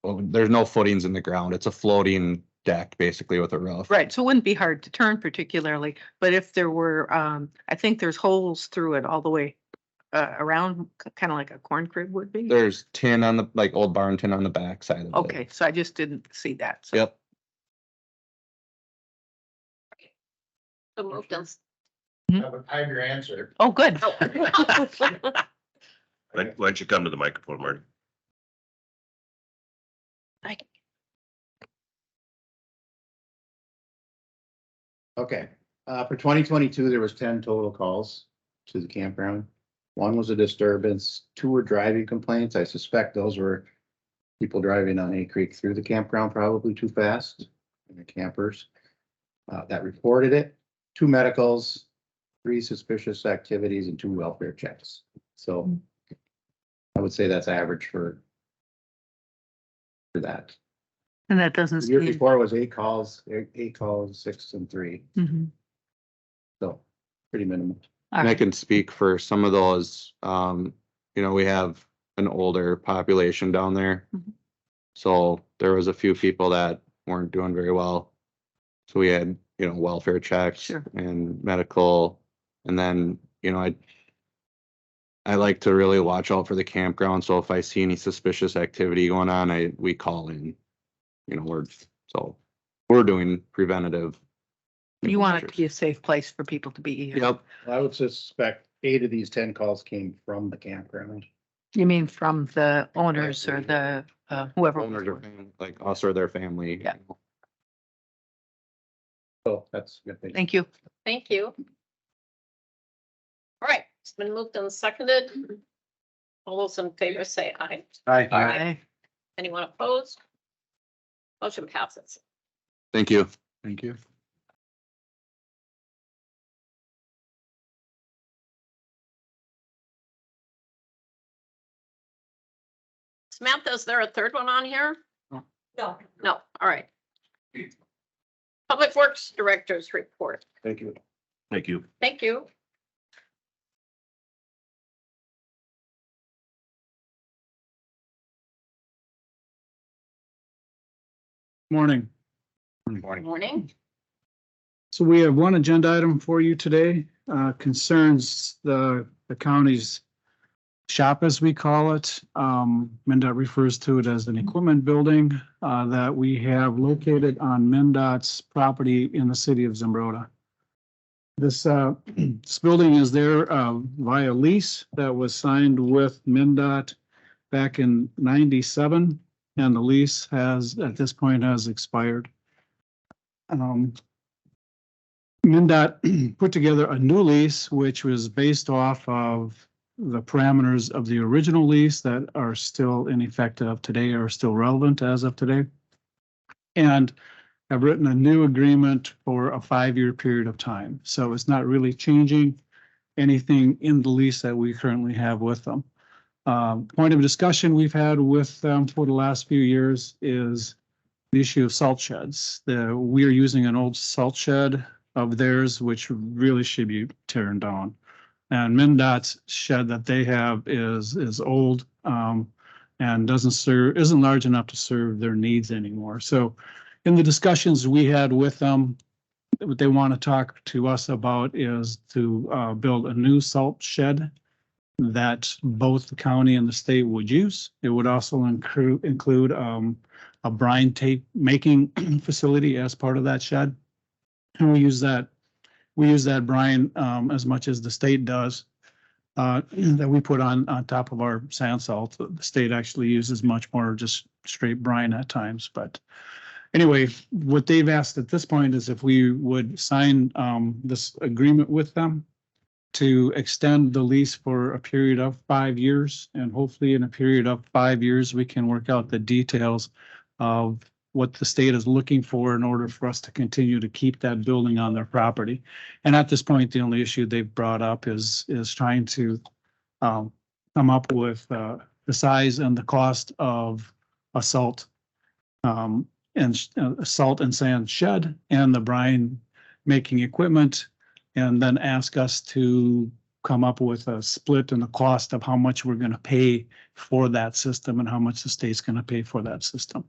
there's no footings in the ground. It's a floating deck basically with a roof. Right, so it wouldn't be hard to turn particularly, but if there were, I think there's holes through it all the way around, kind of like a corn crib would be. There's tin on the, like old barn tin on the back side of it. Okay, so I just didn't see that. So. Yep. so moved and. I have your answer. Oh, good. Oh. Why don't you come to the microphone, Marty? Okay, for 2022, there was 10 total calls to the campground. One was a disturbance, 2 were driving complaints. I suspect those were people driving on A Creek through the campground probably too fast, and the campers that reported it. 2 medicals, 3 suspicious activities, and 2 welfare checks. So I would say that's average for that. And that doesn't The year seem. before was 8 calls, 6 and 3, Mhm. so pretty minimal. All And I right. can speak for some of those, we have an older population down there. Mhm. So There was a few people that weren't doing very well. So we had, welfare checks Sure. and medical. And then, I like to really watch out for the campground. So if I see any suspicious activity going on, we call in, we're doing preventative. You want it to measures. be a safe place for people to be. Yep. I would suspect 8 of these 10 calls came from the campground. You mean from the owners or the, whoever? Owners or like us or their family. Yeah. So that's a good thing. Thank you. Thank you. All right, it's been moved and seconded. All those in favor say aye. Hi. Aye. Anyone opposed? Motion passes. Thank you. Thank you. Samantha, is there a third one on here? No. No, all right. Public Works Director's report. Thank you. Thank you. Thank you. Morning. Morning. Morning. So we have one agenda item for you today, concerns the county's shop, as we call it. MnDOT refers to it as an equipment building that we have located on MnDOT's property in the city of Zimbrota. This building is there via lease that was signed with MnDOT back in '97, and the lease at this point has expired. MnDOT put together a new lease, which was based off of the parameters of the original lease that are still in effect of today, are still relevant as of today. And have written a new agreement for a 5-year period of time. So it's not really changing anything in the lease that we currently have with them. Point of discussion we've had with them for the last few years is the issue of salt sheds. We are using an old salt shed of theirs, which really should be torn down. And MinDOT's shed that they have is old, and isn't large enough to serve their needs anymore. So in the discussions we had with them, what they want to talk to us about is to build a new salt shed that both the county and the state would use. It would also include a brine tape making facility as part of that shed. And we use that brine as much as the state does, that we put on top of our sand salt. The state actually uses much more just straight brine at times. But anyway, what they've asked at this point is if we would sign this agreement with them to extend the lease for a period of 5 years. And hopefully in a period of 5 years, we can work out the details of what the state is looking for in order for us to continue to keep that building on their property. And at this point, the only issue they've brought up is trying to come up with the size and the cost of a salt and sand shed and the brine making equipment, and then ask us to come up with a split in the cost of how much we're going to pay for that system and how much the state's going to pay for that system.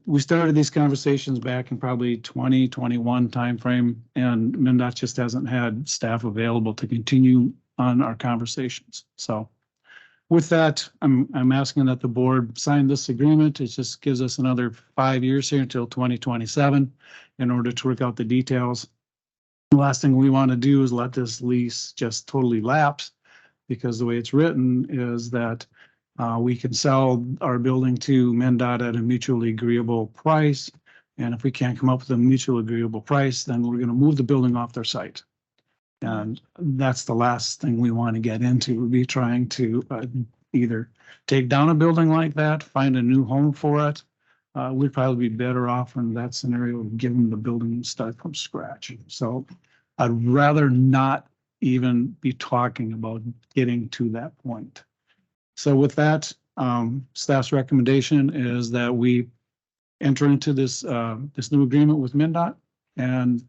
We started these conversations back in probably 2021 timeframe, and MnDOT just hasn't had staff available to continue on our conversations. So with that, I'm asking that the board sign this agreement. It just gives us another 5 years here until 2027 in order to work out the details. The last thing we want to do is let this lease just totally lapse, because the way it's written is that we can sell our building to MnDOT at a mutually agreeable price. And if we can't come up with a mutually agreeable price, then we're going to move the building off their site. And that's the last thing we want to get into, would be trying to either take down a building like that, find a new home for it. We'd probably be better off in that scenario, giving the building and start from scratch. So I'd rather not even be talking about getting to that point. So with that, staff's recommendation is that we enter into this new agreement with MnDOT and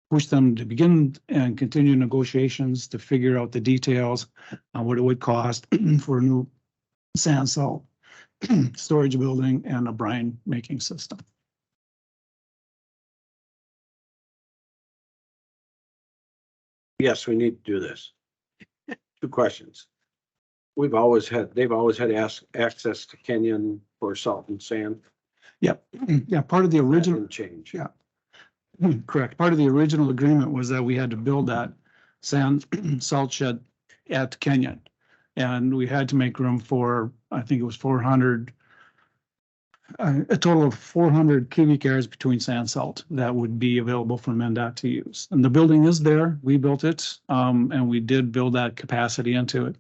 push them to begin and continue negotiations to figure out the details on what it would cost for a new sand salt storage building and a brine making system. Yes, we need to do this. 2 questions. They've always had access to Kenyon for salt and sand. Yep. Yeah, part of the That original, didn't change. Yeah. Correct. Part of the original agreement was that we had to build that sand salt shed at Kenyon. And we had to make room for, I think it was 400, a total of 400 cubic yards between sand salt that would be available for MnDOT to use. And the building is there. We built it, and we did build that capacity into it.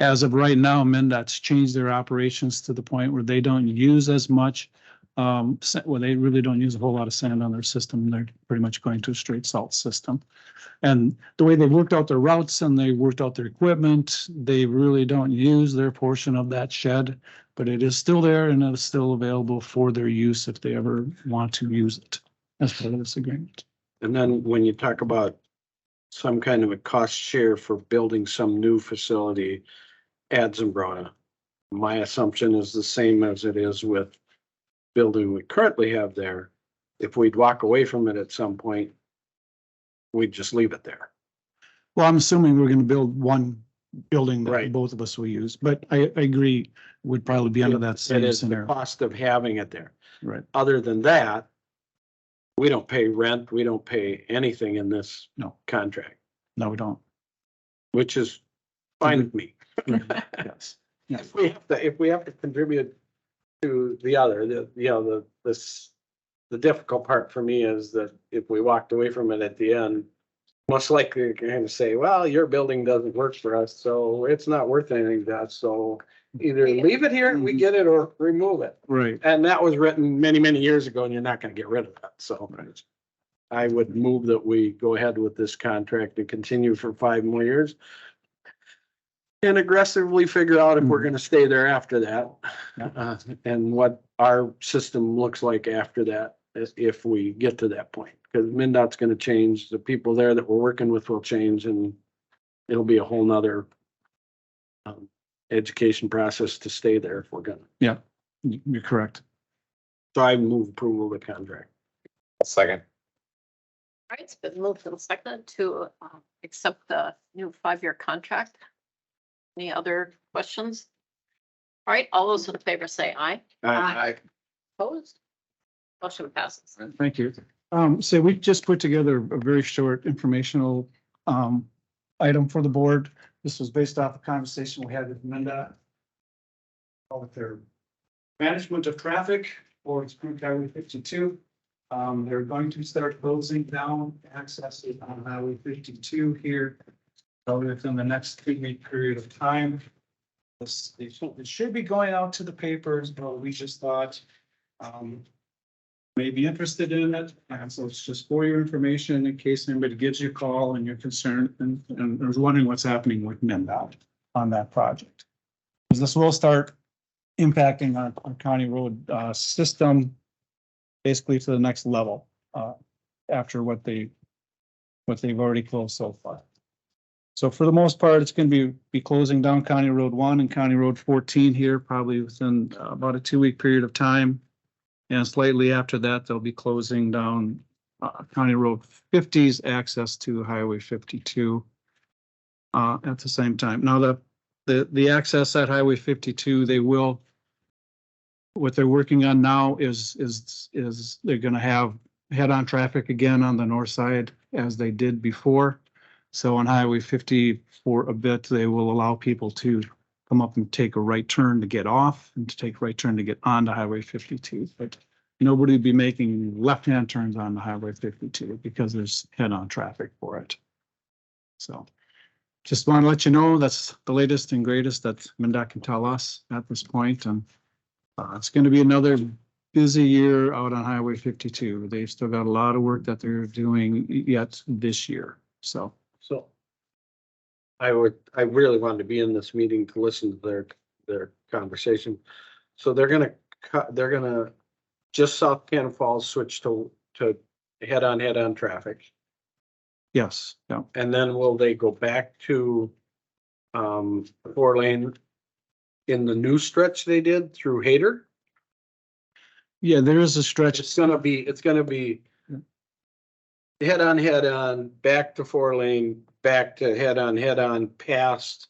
As of right now, MnDOT's changed their operations to the point where they don't use as much. Well, they really don't use a whole lot of sand on their system. They're pretty much going to a straight salt system. And the way they worked out their routes and they worked out their equipment, they really don't use their portion of that shed, but it is still there and it is still available for their use if they ever want to use it as part of this agreement. And then when you talk about some kind of a cost share for building some new facility at Zimbrona, my assumption is the same as it is with building we currently have there. If we'd walk away from it at some point, we'd just leave it there. Well, I'm assuming we're going to build one building that Right. both of us will use, but I agree, would probably be under that It same is the scenario. cost of having it there. Right. Other than that, we don't pay rent, we don't pay anything in this No. contract, No, we don't. which is fine with me. Yes. Yes. If we have to contribute to the other, the difficult part for me is that if we walked away from it at the end, most likely you're going to say, well, your building doesn't work for us, so it's not worth anything to us. So either leave it here and we get it, or remove it. Right. And that was written many, many years ago, and you're not going to get rid of that. So I would move that we go ahead with this contract and continue for 5 more years. And aggressively figure out if we're going to stay there after that, and what our system looks like after that. if we get to that point. Because MinDOT's gonna change, the people there that we're working with will change, and it'll be a whole nother education process to stay there if we're gonna. You're correct. So I move approval of the contract. Second. All right, it's been moved and seconded to accept the new 5-year contract. Any other questions? All right, all those in favor say aye. I Opposed? Motion passes. Thank you. So we just put together a very short informational item for the board. This was based off a conversation we had with MnDOT. With their management of traffic for Spring Highway 52. They're going to start closing down access on Highway 52 here. Probably within the next 3-week period of time. It should be going out to the papers, but we just thought may be interested in it. And so it's just for your information in case anybody gives you a call and you're concerned and is wondering what's happening with MnDOT on that project. Because this will start impacting our county road system basically to the next level after what they've already closed so far. So for the most part, it's going to be closing down County Road 1 and County Road 14 here, probably within about a 2-week period of time. And slightly after that, they'll be closing down County Road 50's access to Highway 52 at the same time. Now the access at Highway 52, they will. What they're working on now is they're going to have head-on traffic again on the north side as they did before. So on Highway 50 for a bit, they will allow people to come up and take a right turn to get off and to take a right turn to get onto Highway 52. But nobody will be making left-hand turns on the Highway 52 because there's head-on traffic for it. So just want to let you know that's the latest and greatest that MnDOT can tell us at this point. And it's going to be another busy year out on Highway 52. They've still got a lot of work that they're doing yet this year. So I really wanted to be in this meeting to listen to their conversation. So they're gonna just south Cannon Falls switch to head-on traffic. yes, yeah. And then will they go back to 4-lane in the new stretch they did through Hayter? Yeah, there is a stretch. It's gonna be head-on, back to 4-lane, back to head-on, past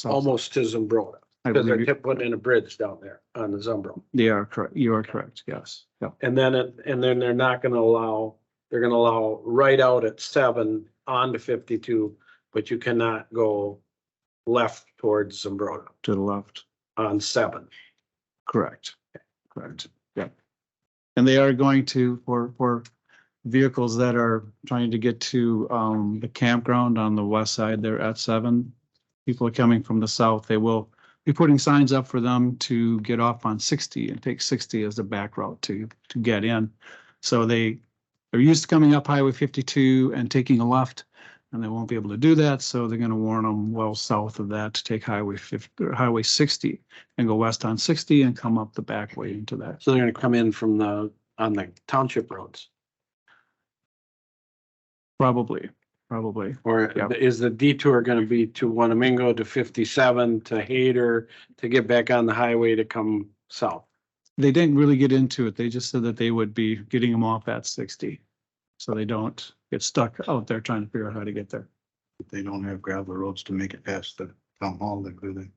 almost to Zumbrota. I Because believe they're putting in a bridge down there on the Zumbro. they are correct. You are correct. Yes. Yeah. And then they're not gonna allow, they're gonna allow right out at 7 onto 52, but you cannot go left towards Zumbrota To the left. on 7. Correct. Correct. Yeah. And they are going to, for vehicles that are trying to get to the campground on the west side there at 7. People are coming from the south. They will be putting signs up for them to get off on 60 and take 60 as the back route to get in. So they're used to coming up Highway 52 and taking a left, and they won't be able to do that. So they're going to warn them well south of that to take Highway 50 or Highway 60 and go west on 60 and come up the back way into that. So they're gonna come in from on the township roads. Probably. Or Yeah. is the detour gonna be to Wanamingo to 57 to Hayter to get back on the highway to come south? They didn't really get into it. They just said that they would be getting them off at 60. So they don't get stuck out there trying to figure out how to get there. They don't have gravel roads to make it past the town hall, then do they?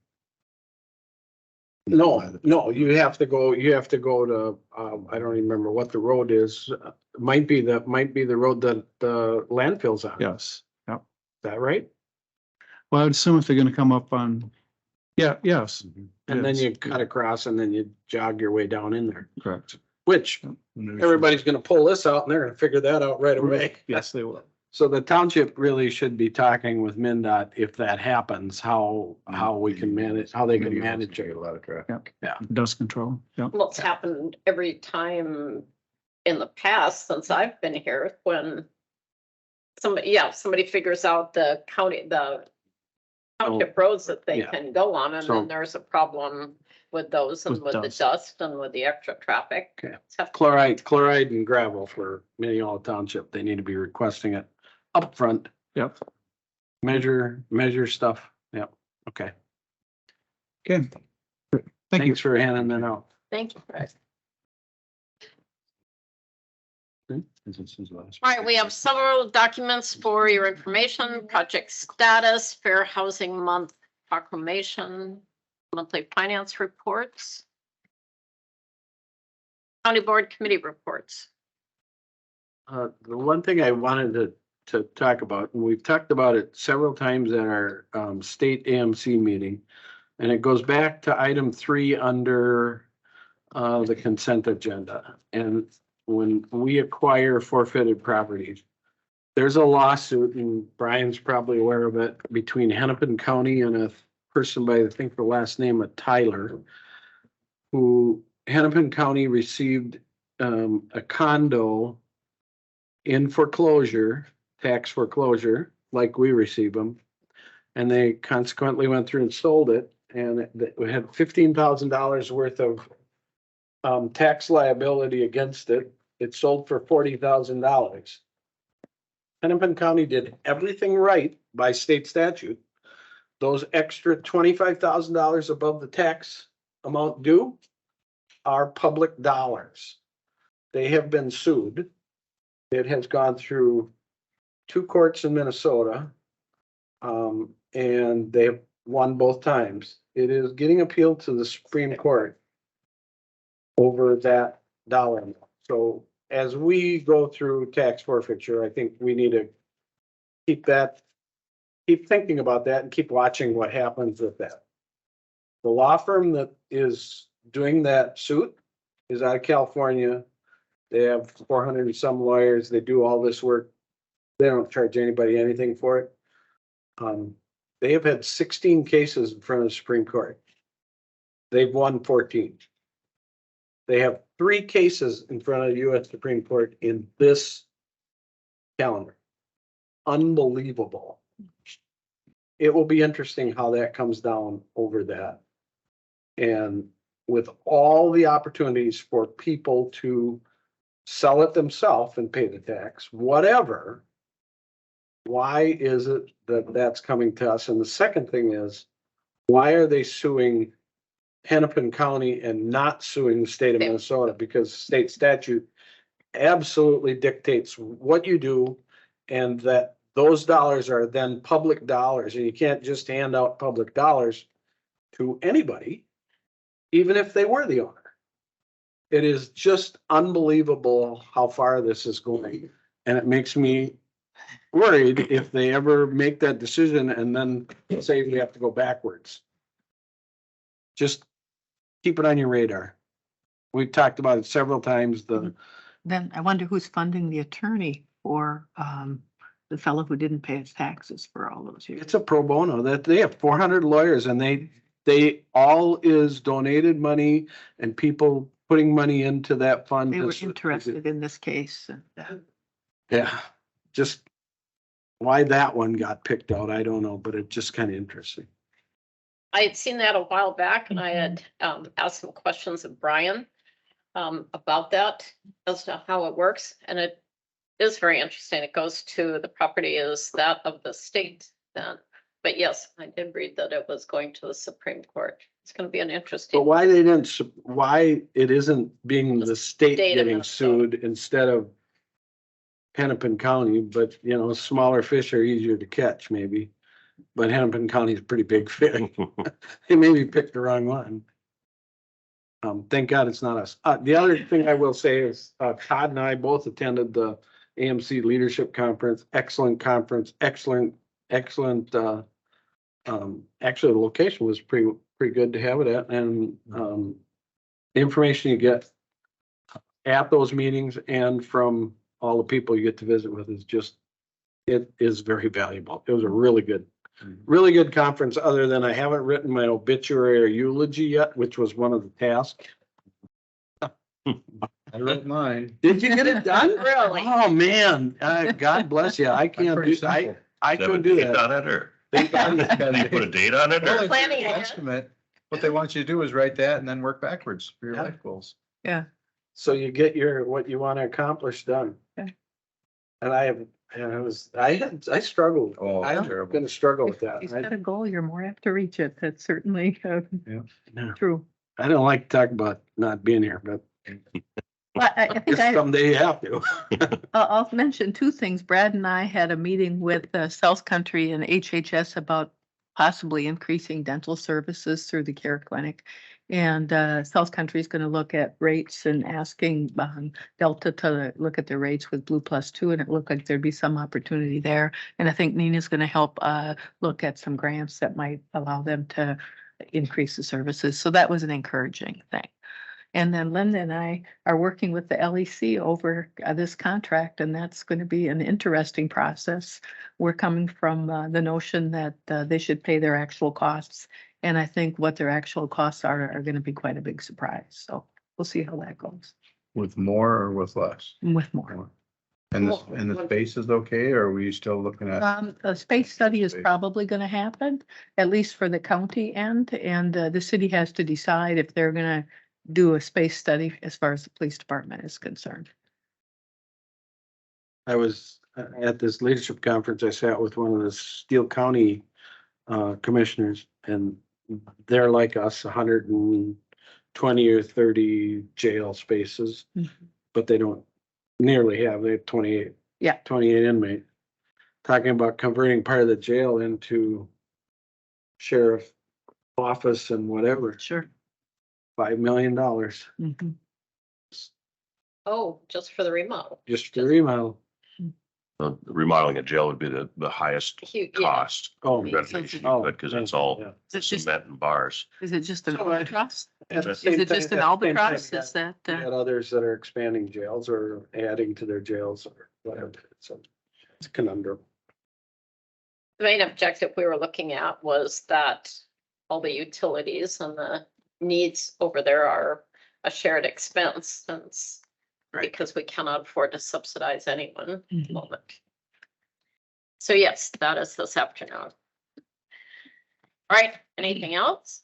No, you have to go to, I don't even remember what the road is. Might be the road that the landfill's on. Yes. Yep. Is that right? Well, I would assume if they're gonna come up on, yes. And then Yes. you cut across and then you jog your way down in there, Correct. which everybody's gonna pull this out and they're gonna figure that out right away. Yes, they will. So the township really should be talking with MnDOT if that happens, how we can manage, how they can manage it. A lot of traffic. Dust control. Yep. Well, it's happened every time in the past since I've been here when somebody figures out the township roads that they Yeah. can go on, and So- then there's a problem with those and With with the dust. dust and with the extra traffic. Okay. It's have- Chloride and gravel for Minnehaha Township. They need to be requesting it upfront. Yep. Measure stuff. Yep. Okay. Okay. Thank you. Thanks for handing that out. Thank you, Fred. This is last. All right, we have several documents for your information, project status, Fair Housing Month proclamation, monthly finance reports, county board committee reports. The one thing I wanted to talk about, and we've talked about it several times at our state AMC meeting, and it goes back to item 3 under the consent agenda. And when we acquire forfeited properties, there's a lawsuit, and Brian's probably aware of it, between Hennepin County and a person by, I think the last name of Tyler, who Hennepin County received a condo in foreclosure, tax foreclosure, like we receive them. And they consequently went through and sold it, and it had $15,000 worth of tax liability against it. It sold for $40,000. Hennepin County did everything right by state statute. Those extra $25,000 above the tax amount due are public dollars. They have been sued. It has gone through 2 courts in Minnesota. And they have won both times. It is getting appealed to the Supreme Court over that dollar amount. So as we go through tax forfeiture, I think we need to keep thinking about that and keep watching what happens with that. The law firm that is doing that suit is out of California. They have 400 and some lawyers. They do all this work. They don't charge anybody anything for it. They have had 16 cases in front of the Supreme Court. They've won 14. They have 3 cases in front of the US Supreme Court in this calendar. Unbelievable. It will be interesting how that comes down over that. And with all the opportunities for people to sell it themselves and pay the tax, whatever, why is it that that's coming to us? And the second thing is, why are they suing Hennepin County and not suing the state of Minnesota? Because state statute absolutely dictates what you do, and that those dollars are then public dollars, and you can't just hand out public dollars to anybody, even if they were the owner. It is just unbelievable how far this is going, and it makes me worried if they ever make that decision and then say we have to go backwards. Just keep it on your radar. We've talked about it several times. Then I wonder who's funding the attorney for the fellow who didn't pay his taxes for all those years. It's a pro bono that they have 400 lawyers, and they all is donated money and people putting money into that fund. They were interested in this case. Yeah, just why that one got picked out, I don't know, but it's just kind of interesting. I had seen that a while back and I had asked some questions of Brian about that, as to how it works. And it is very interesting. It goes to the property is that of the state then. But yes, I did read that it was going to the Supreme Court. It's going to be an But interesting. why it isn't being the state State of getting Minnesota. sued instead of Hennepin County, but smaller fish are easier to catch maybe. But Hennepin County is a pretty big fish. They maybe picked the wrong one. Thank God it's not us. The other thing I will say is Todd and I both attended the AMC Leadership Conference. Excellent conference, excellent. Actually, the location was pretty good to have it at, and the information you get at those meetings and from all the people you get to visit with it is very valuable. It was a really good conference, other than I haven't written my obituary or eulogy yet, which was one of the tasks. I wrote mine. Did you get it done? Really? Oh, man, God bless you. I can't Pretty do, I simple. couldn't do that. On it, or Thank God. you put a date on it, or? Planning ahead. Estimate. What they want you to do is write that and then work backwards for your Yeah. life goals. Yeah. So you get what you want to accomplish done. Okay. And I struggled. Oh, I'm terrible. gonna struggle with If that. you set a goal, you're more apt to reach it. That's certainly Yeah. true. I don't like to talk about not being here, but But I think someday you have to. I'll mention two things. Brad and I had a meeting with South Country and HHS about possibly increasing dental services through the care clinic. And South Country is going to look at rates and asking Delta to look at the rates with Blue Plus Two, and it looked like there'd be some opportunity there. And I think Nina's going to help look at some grants that might allow them to increase the services. So that was an encouraging thing. And then Linda and I are working with the LEC over this contract, and that's going to be an interesting process. We're coming from the notion that they should pay their actual costs. And I think what their actual costs are going to be quite a big surprise. So we'll see how that goes With more or with less? with more. And the space is okay, or are we still looking at? A space study is Space. probably going to happen, at least for the county end, and the city has to decide if they're going to do a space study as far as the police department is concerned. I was at this leadership conference. I sat with one of the Steele County commissioners, and they're like us, 120 or 30 jail spaces, Mhm. but they don't nearly have, they have 28. Yeah. 28 inmate. Talking about converting part of the jail into sheriff office and whatever, Sure. $5 million Mhm. Oh, just for the remodel. just for remodel. Remodeling a jail would be the highest Huge, yeah. cost. Oh, Renovation, oh, because it's all yeah. Is it just, cement and bars. is it just an So I- albatross? At the Is same it time- just an at the same time, albatross? you Is that, got- you got others that are expanding jails or adding to their jails or whatever. So it's a conundrum. The main objective we were looking at was that all the utilities and the needs over there are a shared expense since because we cannot afford to subsidize anyone at the Mhm. moment. So yes, that is this afternoon. All right, anything else?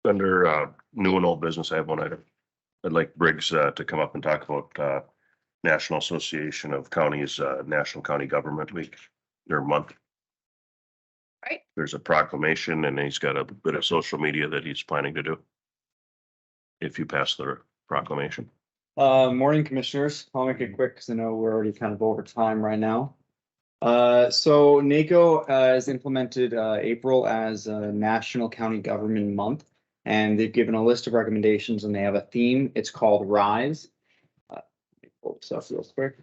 Under new and old business, I have one item. I'd like Briggs to come up and talk about National Association of Counties, National County Government Week, their month. Right. There's a proclamation and he's got a bit of social media that he's planning to do. If you pass the proclamation. Morning, commissioners. I'll make it quick because I know we're already kind of over time right now. So NACO has implemented April as a National County Government Month, and they've given a list of recommendations, and they have a theme. It's called Rise. Let me pull this up real quick.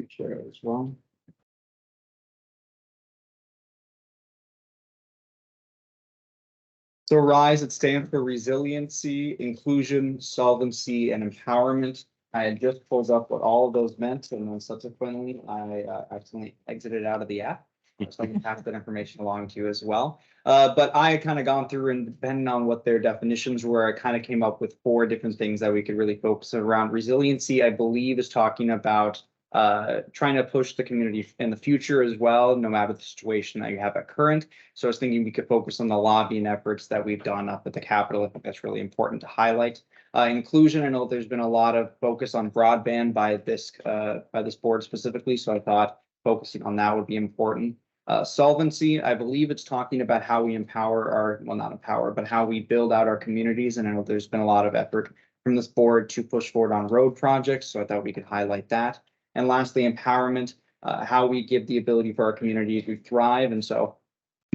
Share it as well. So RISE, it stands for Resiliency, Inclusion, Solvency, and Empowerment. I had just pulled up what all of those meant, and then subsequently, I accidentally exited out of the app. So I can pass that information along to you as well. But I had kind of gone through, and depending on what their definitions were, I kind of came up with 4 different things that we could really focus around. Resiliency, I believe, is talking about trying to push the community in the future as well, no matter the situation that you have at current. So I was thinking we could focus on the lobbying efforts that we've done up at the Capitol. I think that's really important to highlight. Inclusion, I know there's been a lot of focus on broadband by this board specifically, so I thought focusing on that would be important. Solvency, I believe it's talking about how we empower our, well, not empower, but how we build out our communities. And I know there's been a lot of effort from this board to push forward on road projects, so I thought we could highlight that. And lastly, empowerment, how we give the ability for our community to thrive. And so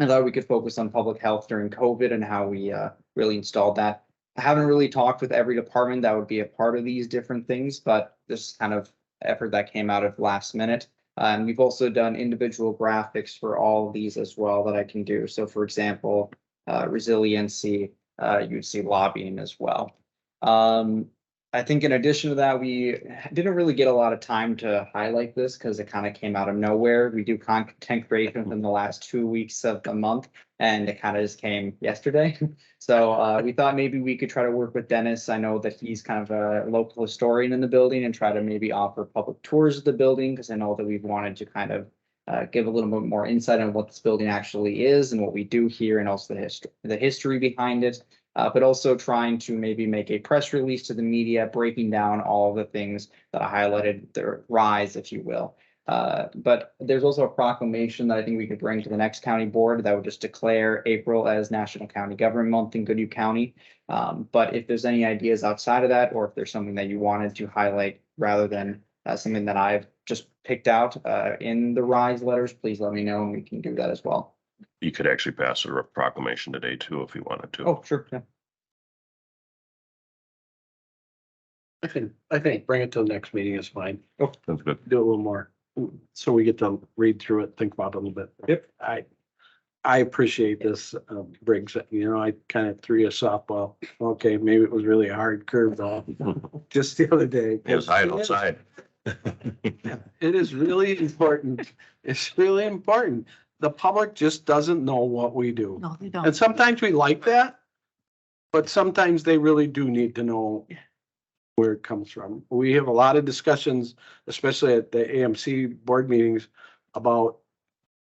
I thought we could focus on public health during COVID and how we really installed that. I haven't really talked with every department that would be a part of these different things, but this is kind of effort that came out of last minute. And we've also done individual graphics for all of these as well that I can do. So for example, resiliency, you'd see lobbying as well. I think in addition to that, we didn't really get a lot of time to highlight this because it kind of came out of nowhere. We do content creation within the last 2 weeks of the month, and it kind of just came yesterday. So we thought maybe we could try to work with Dennis. I know that he's kind of a local historian in the building and try to maybe offer public tours of the building, because I know that we've wanted to kind of give a little bit more insight on what this building actually is and what we do here, and also the history behind it. But also trying to maybe make a press release to the media, breaking down all the things that I highlighted, their rise, if you will. But there's also a proclamation that I think we could bring to the next county board that would just declare April as National County Government Month in Goodhue County. But if there's any ideas outside of that, or if there's something that you wanted to highlight rather than something that I've just picked out in the rise letters, please let me know and we can do that as well. You could actually pass a proclamation today too, if you wanted to. Oh, sure. Yeah. I think bring it to the next meeting is fine. Sounds good. Do a little more, so we get to read through it, think about it a little bit. Yep. I appreciate this, Briggs, you know, I kind of threw you a softball. Okay, maybe it was really a hard curveball just the other day. It was high outside. It is really important. It's really important. The public just doesn't know what we do. No, they And don't. sometimes we like that, but sometimes they really do need to know where it comes from. We have a lot of discussions, especially at the AMC board meetings, about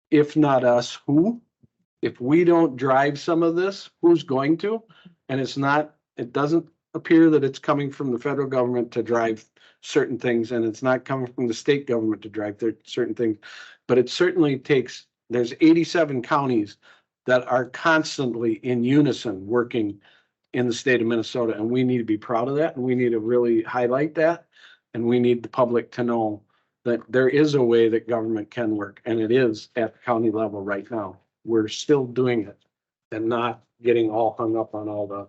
if not us, who? If we don't drive some of this, who's going to? And it doesn't appear that it's coming from the federal government to drive certain things, and it's not coming from the state government to drive certain things. But it certainly takes, there's 87 counties that are constantly in unison working in the state of Minnesota, and we need to be proud of that, and we need to really highlight that. And we need the public to know that there is a way that government can work, and it is at the county level right now. We're still doing it and not getting all hung up on all the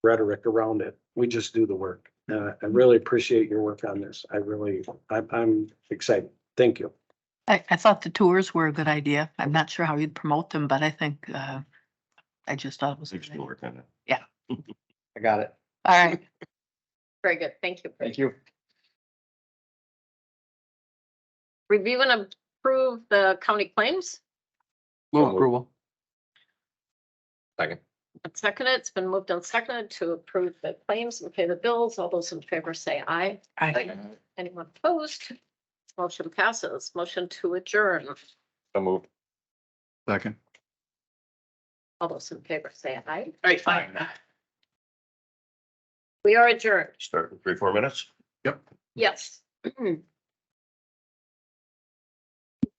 rhetoric around it. We just do the work. I really appreciate your work on this. I'm excited. Thank you. I thought the tours were a good idea. I'm not sure how you'd promote them, but I think, I just thought it was. a We're good still idea. working on it. I got it. All right. Very good. Thank you. Thank you. Review and approve the county claims. Move approval. Second. And seconded, it's been moved and seconded to approve the claims and pay the bills. All those in favor say aye. Anyone opposed? Motion passes. Motion to adjourn. So moved. Second. All those in favor say aye. Aye. We are adjourned. Start in 3-4 minutes. Yes.